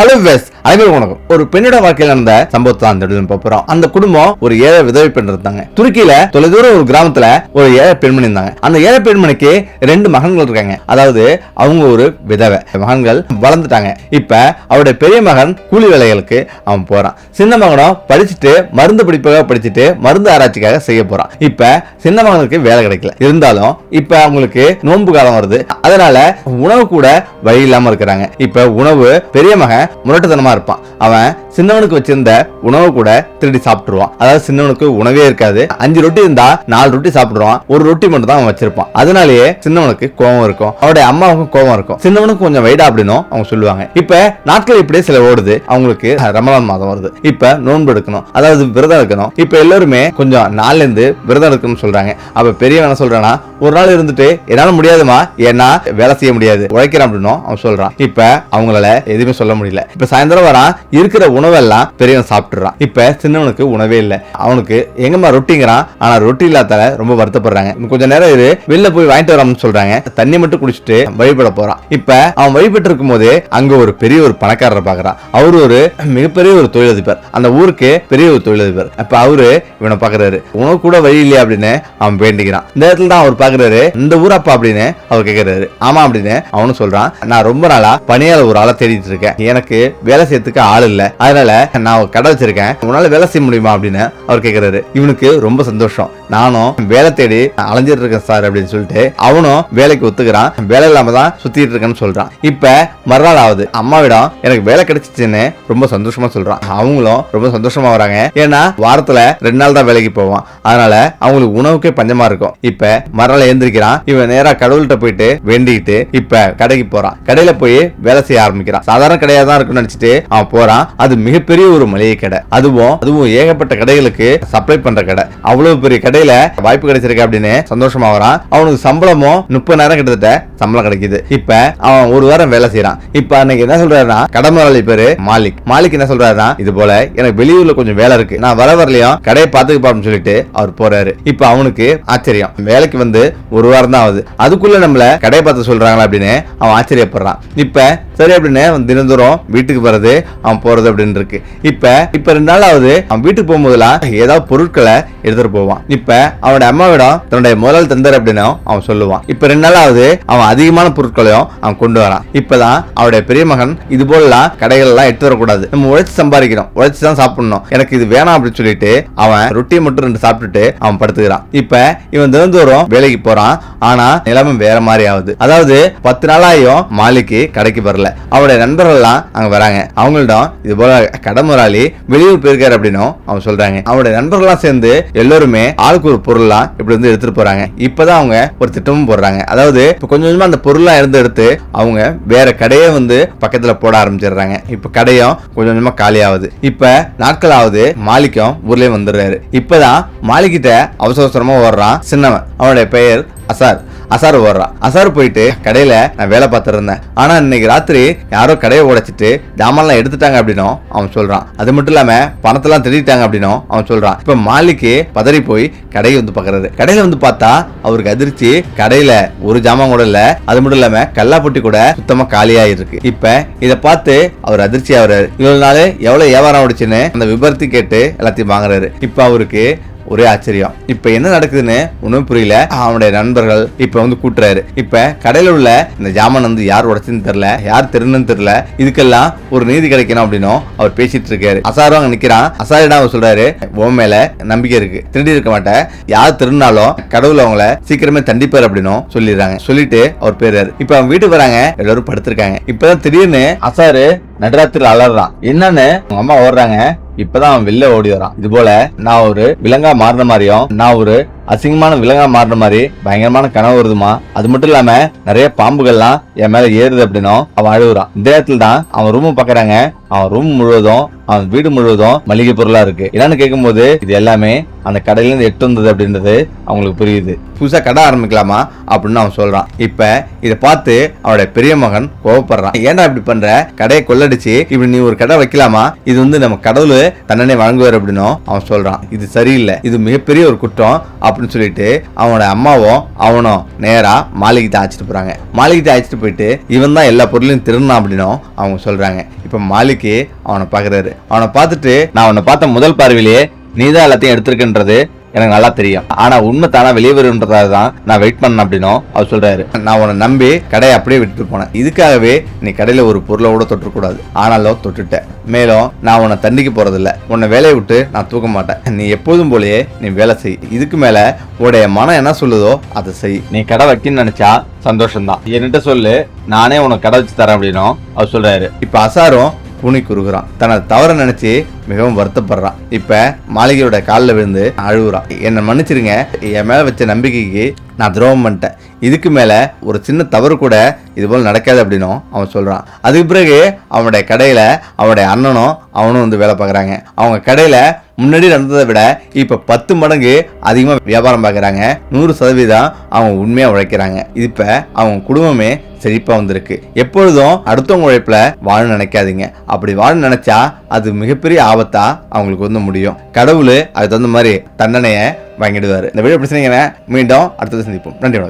Hello வெஸ் அனைவருக்கும் வணக்கம். ஒரு பெண்ணோட வாழ்க்கையில் நடந்த சம்பவத்தை தான் பார்ப்போம். அந்த குடும்பம் ஒரு ஏழை விதவை பெண் இருந்தாங்க. துருக்கியில தொலைதூர ஒரு கிராமத்துல ஒரு ஏழை பெண்மணி இருந்தாங்க. அந்த ஏழை பெண்மணிக்கு 2 மகன்கள் இருக்காங்க. அதாவது அவங்க ஒரு விதவை. மகன்கள் வளர்ந்துட்டாங்க. இப்ப அவருடைய பெரிய மகன் கூலி வேலைகளுக்கு அவன் போறான். சின்ன மகனும் படிச்சுட்டு மருந்து படிப்பாக படிச்சுட்டு மருந்து ஆராய்ச்சிக்காக செய்ய போறான். இப்ப சின்ன மகனுக்கு வேலை கிடைக்கல. இருந்தாலும் இப்ப அவங்களுக்கு நோன்பு காலம் வருது. அதனால உணவு கூட வழி இல்லாம இருக்கிறாங்க. இப்ப உணவு பெரிய மகன் முரட்டுத்தனமா இருப்பான். அவன் சின்னவனுக்கு வச்சிருந்த உணவு கூட திருடி சாப்பிட்டுருவான். அதாவது சின்னவனுக்கு உணவே இருக்காது. 5 ரொட்டி இருந்தா 4 ரொட்டி சாப்பிடுவான். ஒரு ரொட்டி மட்டும் தான் அவன் வச்சிருப்பான். அதனாலேயே சின்னவனுக்கு கோபம் இருக்கும். அவருடைய அம்மாவுக்கும் கோபம் இருக்கும். சின்னவனுக்கு கொஞ்சம் வைடா அப்படின்னு அவங்க சொல்லுவாங்க. இப்ப நாட்கள் இப்படியே சில ஓடுது. அவங்களுக்கு ரமலான் மாதம் வருது. இப்ப நோன்பு எடுக்கணும், அதாவது விரதம் எடுக்கணும். இப்ப எல்லாருமே கொஞ்சம் நாள்ல இருந்து விரதம் எடுக்கணும்னு சொல்றாங்க. அப்ப பெரியவன் என்ன சொல்றானா, ஒரு நாள் இருந்துட்டு என்னால முடியாதுமா, ஏன்னா வேலை செய்ய முடியாது, உழைக்கிறான் அப்படின்னு அவன் சொல்றான். இப்ப அவங்களால எதுவுமே சொல்ல முடியல. இப்ப சாயந்தரம் வரான், இருக்கிற உணவெல்லாம் பெரியவன் சாப்பிட்டுறான். இப்ப சின்னவனுக்கு உணவே இல்லை. அவனுக்கு எங்கம்மா ரொட்டிங்கிறான். ஆனா ரொட்டி இல்லாதால ரொம்ப வருத்தப்படுறாங்க. கொஞ்ச நேரம் இரு, வெளில போய் வாங்கிட்டு வரான்னு சொல்றாங்க. தண்ணி மட்டும் குடிச்சிட்டு வழிபட போறான். இப்ப அவன் வழிபட்டு இருக்கும் போதே அங்க ஒரு பெரிய ஒரு பணக்காரரை பாக்குறான். அவரு ஒரு மிகப்பெரிய ஒரு தொழிலதிபர். அந்த ஊருக்கு பெரிய ஒரு தொழிலதிபர். அப்ப அவரு இவனை பாக்குறாரு. உனக்கு கூட வழி இல்லையா அப்படின்னு அவன் வேண்டிக்கிறான். இந்த இடத்துல தான் அவர் பாக்குறாரு, இந்த ஊராப்பா அப்படின்னு அவர் கேட்கிறாரு. ஆமா அப்படின்னு அவனும் சொல்றான். நான் ரொம்ப நாளா பணியாளர் ஒரு ஆளை தேடிட்டு இருக்கேன். எனக்கு வேலை செய்யறதுக்கு ஆள் இல்ல, அதனால நான் கடை வச்சிருக்கேன், உன்னால வேலை செய்ய முடியுமா அப்படின்னு அவர் கேட்கிறாரு. இவனுக்கு ரொம்ப சந்தோஷம். நானும் வேலை தேடி அலைஞ்சிட்டு இருக்கேன் சார் அப்படின்னு சொல்லிட்டு அவனும் வேலைக்கு ஒத்துக்கிறான். வேலை இல்லாம தான் சுத்திட்டு இருக்கேன்னு சொல்றான். இப்ப மறுநாள் ஆகுது. அம்மாவிடம் எனக்கு வேலை கிடைச்சிச்சுன்னு ரொம்ப சந்தோஷமா சொல்றான். அவங்களும் ரொம்ப சந்தோஷமா வராங்க. ஏன்னா வாரத்துல 2 நாள் தான் வேலைக்கு போவான். அதனால அவங்களுக்கு உணவுக்கே பஞ்சமா இருக்கும். இப்ப மறுநாள் எழுந்திருக்கிறான். இவன் நேரா கடவுள்கிட்ட போயிட்டு வேண்டிக்கிட்டு இப்ப கடைக்கு போறான். கடையில போய் வேலை செய்ய ஆரம்பிக்கிறான். சாதாரண கடையா தான் இருக்குன்னு நினைச்சிட்டு அவன் போறான். அது மிகப்பெரிய ஒரு மளிகை கடை. அதுவும் ஏகப்பட்ட கடைகளுக்கு சப்ளை பண்ற கடை. அவ்வளவு பெரிய கடையில வாய்ப்பு கிடைச்சிருக்கு அப்படின்னு சந்தோஷமா வரான். அவனுக்கு சம்பளமும் 30,000 கிட்டத்தட்ட சம்பளம் கிடைக்குது. இப்ப அவன் ஒரு வாரம் வேலை செய்யறான். இப்ப அன்னைக்கு என்ன சொல்றாருன்னா, கடை முதலாளி பேரு மாலிக் என்ன சொல்றாருன்னா, இது போல எனக்கு வெளியூர்ல கொஞ்சம் வேலை இருக்கு, நான் வரலையும் கடையை பாத்துக்கு சொல்லிட்டு அவர் போறாரு. இப்ப அவனுக்கு ஆச்சரியம். வேலைக்கு வந்து ஒரு வாரம் தான் ஆகுது, அதுக்குள்ள நம்மள கடையை பார்த்து சொல்றாங்களா அப்படின்னு அவன் ஆச்சரியப்படுறான். இப்ப சரி அப்படின்னு தினந்தோறும் வீட்டுக்கு வர்றது அவன் போறது அப்படின்னு இருக்கு. இப்ப 2 நாள் ஆகுது. அவன் வீட்டுக்கு போகும்போதெல்லாம் ஏதாவது பொருட்களை எடுத்துட்டு போவான். இப்ப அவனோட அம்மாவிடம் தன்னுடைய முதலாளி தந்தார் அப்படின்னு அவன் சொல்லுவான். இப்ப 2 நாள் ஆகுது. அவன் அதிகமான பொருட்களையும் அவன் கொண்டு வரான். இப்பதான் அவருடைய பெரிய மகன் இது போலாம் கடைகள் எல்லாம் எடுத்து வரக்கூடாது, நம்ம உழைச்சு சம்பாதிக்கணும், உழைச்சு தான் சாப்பிடணும், எனக்கு இது வேணாம் அப்படின்னு சொல்லிட்டு அவன் ரொட்டியை மட்டும் 2 சாப்பிட்டுட்டு அவன் படுத்துக்கிறான். இப்ப இவன் தினந்தோறும் வேலைக்கு போறான். ஆனா நிலைமை வேற மாதிரி ஆகுது. அதாவது 10 நாளாயும் மாலிக்கு கடைக்கு வரல. அவருடைய நண்பர்கள் எல்லாம் அங்க வராங்க. அவங்களிடம் இது போல கடை முதலாளி வெளியூர் போயிருக்காரு அப்படின்னு அவன் சொல்றாங்க. அவருடைய நண்பர்கள்லாம் சேர்ந்து எல்லாருமே ஆளுக்கு ஒரு பொருள்லாம் இப்படி வந்து எடுத்துட்டு போறாங்க. இப்பதான் அவங்க ஒரு திட்டமும் போடுறாங்க. அதாவது இப்ப கொஞ்சம் கொஞ்சமா அந்த பொருள்லாம் எடுத்து அவங்க வேற கடையே வந்து பக்கத்துல போட ஆரம்பிச்சிடுறாங்க. இப்ப கடையும் கொஞ்சம் கொஞ்சமா காலி ஆகுது. இப்ப நாட்கள் ஆகுது. மாலிக்கும் ஊர்லயே வந்துடுறாரு. இப்பதான் மாலிக்கிட்ட அவசரமா ஓடுறான் சின்னவன். அவனுடைய பெயர் அசார் ஓடுறான். அசார் போயிட்டு கடையில நான் வேலை பார்த்துட்டு இருந்தேன், ஆனா இன்னைக்கு ராத்திரி யாரோ கடையை உடைச்சிட்டு ஜாமான்லாம் எடுத்துட்டாங்க அப்படின்னும் அவன் சொல்றான். அது மட்டும் இல்லாம பணத்தெல்லாம் திருடிட்டாங்க அப்படின்னும் அவன் சொல்றான். இப்ப மாலிக்கு பதறி போய் கடையை வந்து பாக்குறாரு. கடையில வந்து பார்த்தா அவருக்கு அதிர்ச்சி. கடையில ஒரு ஜாமான் கூட இல்ல. அது மட்டும் இல்லாம கல்லாப்பொட்டி கூட சுத்தமா காலியா இருக்கு. இப்ப இத பார்த்து அவர் அதிர்ச்சி ஆகுறாரு. இவ்வளவு நாள் எவ்வளவு வியாபாரம் ஓடிச்சுன்னு அந்த விபரத்தை கேட்டு எல்லாத்தையும் வாங்குறாரு. இப்ப அவருக்கு ஒரே ஆச்சரியம். இப்ப என்ன நடக்குதுன்னு ஒண்ணும் புரியல. அவனுடைய நண்பர்கள் இப்ப வந்து கூட்டுறாரு. இப்ப கடையில உள்ள இந்த ஜாமான் வந்து யார் உடைச்சுன்னு தெரியல, யார் திருன்னு தெரியல, இதுக்கெல்லாம் ஒரு நீதி கிடைக்கணும் அப்படின்னு அவர் பேசிட்டு இருக்காரு. அசாரும் அங்க நிக்கிறான். அசாரிடம் அவர் சொல்றாரு, உன் மேல நம்பிக்கை இருக்கு, திருடி இருக்க மாட்டேன், யார் திருநாலும் கடவுள் அவங்கள சீக்கிரமே தண்டிப்பார் அப்படின்னு சொல்லிடுறாங்க. சொல்லிட்டு அவர் போயிடுறாரு. இப்ப அவன் வீட்டுக்கு வராங்க. எல்லாரும் படுத்திருக்காங்க. இப்பதான் திடீர்னு அசாரு நடுராத்திரில அலறான். என்னன்னு அவங்க அம்மா ஓடுறாங்க. இப்பதான் அவன் வெளில ஓடி வரான். இது போல நான் ஒரு விலங்கா மாறின மாதிரியும், நான் ஒரு அசிங்கமான விலங்கா மாறின மாதிரி பயங்கரமான கனவு வருதுமா, அது மட்டும் இல்லாம நிறைய பாம்புகள்லாம் என் மேல ஏறுது அப்படின்னும் அவன் அழுகுறான். இந்த இடத்துல தான் அவன் ரூம் பாக்குறாங்க. அவன் ரூம் முழுவதும் அவன் வீடு முழுவதும் மளிகை பொருளா இருக்கு. என்னன்னு கேட்கும்போது இது எல்லாமே அந்த கடையில இருந்து எட்டு வந்தது அப்படின்றது அவங்களுக்கு புரியுது. புதுசா கடை ஆரம்பிக்கலாமா அப்படின்னு அவன் சொல்றான். இப்ப இதை பார்த்து அவனுடைய பெரிய மகன் கோவப்படுறான். ஏன்டா இப்படி பண்ற, கடையை கொள்ளடிச்சு இப்படி நீ ஒரு கடை வைக்கலாமா, இது நம்ம கடவுள் தண்டனை வழங்குவார் அப்படின்னும் அவன் சொல்றான். இது சரியில்லை, இது மிகப்பெரிய ஒரு குற்றம் அப்படின்னு சொல்லிட்டு அவனோட அம்மாவும் அவனும் நேரா மாளிகைத்தை அழைச்சிட்டு போறாங்க. மாளிகைத்தை அழைச்சிட்டு போயிட்டு இவன் தான் எல்லா பொருளையும் திருடினான் அப்படின்னும் அவங்க சொல்றாங்க. இப்ப மாளிகை அவனை பாக்குறாரு. அவனை பார்த்துட்டு, நான் அவனை பார்த்த முதல் பார்வையிலேயே நீதான் எல்லாத்தையும் எடுத்திருக்குன்றது எனக்கு நல்லா தெரியும், ஆனா உண்மை தானா வெளியே வருன்றதால தான் நான் வெயிட் பண்ண அப்படின்னும் அவர் சொல்றாரு. நான் உன்னை நம்பி கடையை அப்படியே விட்டுட்டு போனேன், இதுக்காகவே நீ கடையில ஒரு பொருளை கூட தொட்டக்கூடாது, ஆனாலும் தொட்டுட்டேன். மேலும் நான் உன்னை தண்டிக்க போறதில்ல, உன்னை வேலையை விட்டு நான் தூக்க மாட்டேன், நீ எப்போதும் போலயே நீ வேலை செய், இதுக்கு மேல உடைய மனம் என்ன சொல்லுதோ அதை செய். நீ கடை வைக்கணும்னு நினைச்சா சந்தோஷம்தான், என்கிட்ட சொல்லு, நானே உனக்கு கடை வச்சு தரேன் அப்படின்னும் அவர் சொல்றாரு. இப்ப அசாரும் பூனி குறுகுறான். தனது தவற நினைச்சு மிகவும் வருத்தப்படுறான். இப்ப மாளிகையோட காலில் விழுந்து அழுகுறான். என்னை மன்னிச்சிருங்க, என் மேல வச்ச நம்பிக்கைக்கு நான் துரோகம் பண்ணிட்டேன், இதுக்கு மேல ஒரு சின்ன தவறு கூட இது போல் நடக்காது அப்படின்னும் அவன் சொல்றான். அதுக்கு பிறகு அவனுடைய கடையில அவனுடைய அண்ணனும் அவனும் வேலை பார்க்குறாங்க. அவங்க கடையில முன்னாடி நடந்ததை விட இப்ப 10 மடங்கு அதிகமா வியாபாரம் பார்க்குறாங்க. 100% அவங்க உண்மையா உழைக்கிறாங்க. இப்ப அவங்க குடும்பமே செழிப்பா வந்திருக்கு. எப்பொழுதும் அடுத்தவங்க உழைப்புல வாழ நினைக்காதீங்க, அப்படி வாழ நினைச்சா அது மிகப்பெரிய ஆபத்தா அவங்களுக்கு முடியும். கடவுள் அதுக்கு தகுந்த மாதிரி தண்டனையை வாங்கிடுவாரு. இந்த வீடியோ பிரச்சனைங்க மீண்டும் அடுத்தது சந்திப்போம். நன்றி, வணக்கம்.